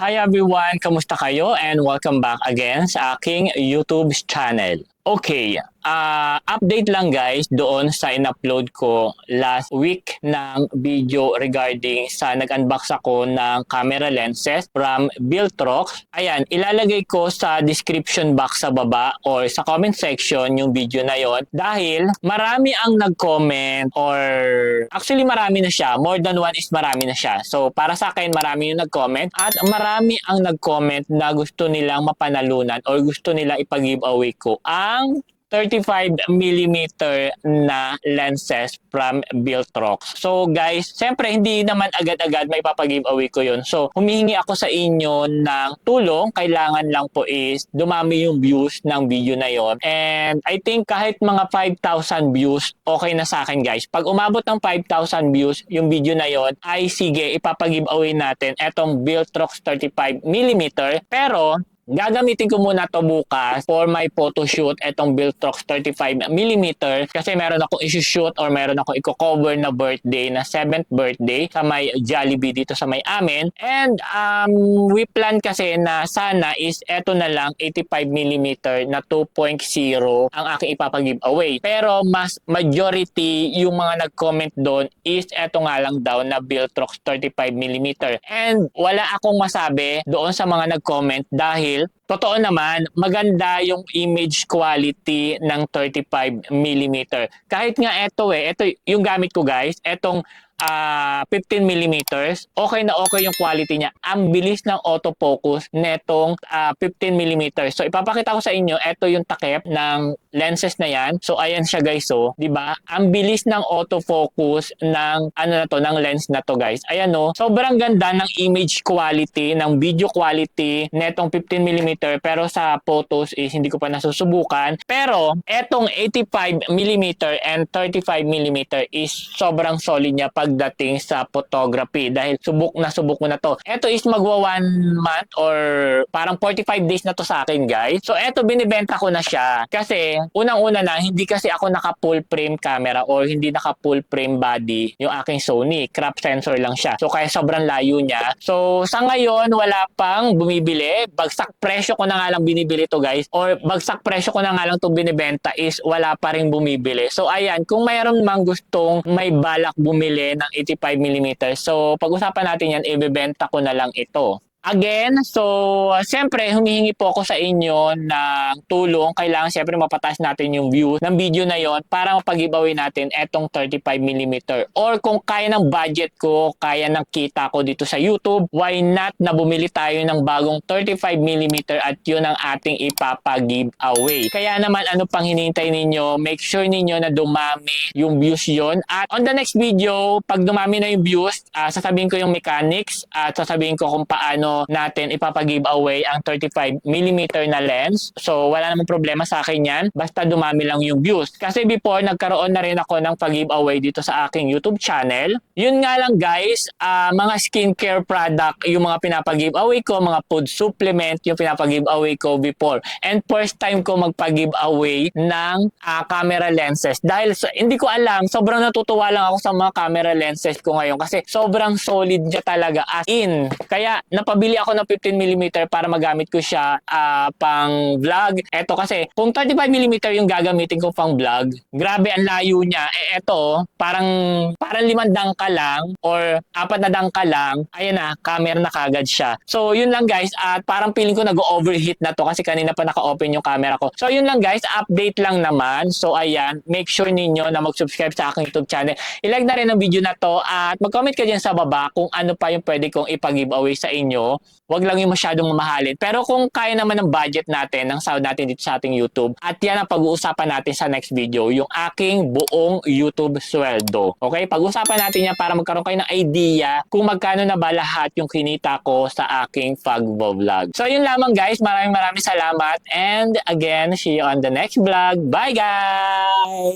Hi everyone, kamusta kayo? And welcome back again sa aking YouTube channel. Okay, update lang guys doon sa in-upload ko last week ng video regarding sa nag-unbox ako ng camera lenses from Viltrox. Ayan, ilalagay ko sa description box sa baba or sa comment section yung video na yon dahil marami ang nag-comment or actually marami na siya. More than one is marami na siya. So para sa akin marami yung nag-comment at marami ang nag-comment na gusto nilang mapanalunan or gusto nilang ipag-giveaway ko ang 35mm na lenses from Viltrox. So guys, siyempre hindi naman agad-agad may papag-giveaway ko yun. So humihingi ako sa inyo ng tulong. Kailangan lang po is dumami yung views ng video na yon. And I think kahit mga 5,000 views, okay na sa akin guys. Pag umabot ng 5,000 views yung video na yon, ay sige, ipapag-giveaway natin etong Viltrox 35mm. Pero gagamitin ko muna to bukas for my photoshoot etong Viltrox 35mm kasi meron akong isi-shoot or meron akong i-cover na birthday na 7th birthday sa may Jollibee dito sa may amin. And we plan kasi na sana is eto na lang 85mm na 2.0 ang aking ipapag-giveaway. Pero mas majority yung mga nag-comment doon is eto nga lang daw na Viltrox 35mm. And wala akong masabi doon sa mga nag-comment dahil totoo naman, maganda yung image quality ng 35mm. Kahit nga ito yung gamit ko guys, etong 15mm, okay na okay yung quality niya. Ang bilis ng autofocus netong 15mm. So ipapakita ko sa inyo, ito yung takip ng lenses na yan. So ayan siya guys, so, 'di ba? Ang bilis ng autofocus ng ng lens na to guys. Ayan no, sobrang ganda ng image quality, ng video quality netong 15mm, pero sa photos is hindi ko pa nasusubukan. Pero etong 85mm and 35mm is sobrang solid niya pagdating sa photography dahil subok ko na to. Ito is magwa 1 month or parang 45 days na to sa akin guys. So eto binibenta ko na siya kasi unang-una na hindi kasi ako naka full frame camera or hindi naka full frame body yung aking Sony. Crop sensor lang siya. So kaya sobrang layo niya. So sa ngayon wala pang bumibili. Bagsak presyo ko na nga lang binibili to guys or bagsak presyo ko na nga lang to binibenta is wala pa ring bumibili. So ayan, kung mayroon mang gustong may balak bumili ng 85mm. So, pag-usapan natin yan, ibebenta ko na lang ito. Again, so siyempre humihingi po ako sa inyo ng tulong. Kailangan siyempre mapataas natin yung views ng video na yon para mapag-giveaway natin etong 35mm. Or kung kaya ng budget ko, kaya ng kita ko dito sa YouTube, why not na bumili tayo ng bagong 35mm at yun ang ating ipapag-giveaway. Kaya naman ano pang hinihintay ninyo, make sure ninyo na dumami yung views yon. At on the next video, pag dumami na yung views, sasabihin ko yung mechanics at sasabihin ko kung paano natin ipapag-giveaway ang 35mm na lens. So wala namang problema sa akin yan, basta dumami lang yung views. Kasi before nagkaroon na rin ako ng pag-giveaway dito sa aking YouTube channel. Yun nga lang guys, mga skincare product yung mga pinapag-giveaway ko, mga food supplement yung pinapag-giveaway ko before. And first time ko magpag-giveaway ng camera lenses. Dahil hindi ko alam, sobrang natutuwa lang ako sa mga camera lenses ko ngayon kasi sobrang solid niya talaga as in. Kaya napabili ako ng 15mm para magamit ko siya pang vlog. Eto kasi kung 35mm yung gagamitin ko pang vlog, grabe ang layo niya. Eto parang 5 dangka lang or 4 na dangka lang, ayan na, camera na kagad siya. So yun lang guys, at parang feeling ko nag-overheat na to kasi kanina pa naka-open yung camera ko. So yun lang guys, update lang naman. So ayan, make sure ninyo na mag-subscribe sa aking YouTube channel. I-like na rin ang video na to at mag-comment ka dyan sa baba kung ano pa yung pwede kong ipag-giveaway sa inyo. Wag lang yung masyadong mamahalin. Pero kung kaya naman ng budget natin, ng sahod natin dito sa ating YouTube, at yan ang pag-uusapan natin sa next video, yung aking buong YouTube sweldo. Okay? Pag-uusapan natin yan para magkaroon kayo ng idea kung magkano na ba lahat yung kinita ko sa aking pag-vlog. So yun lamang guys. Maraming salamat. And again, see you on the next vlog. Bye guys!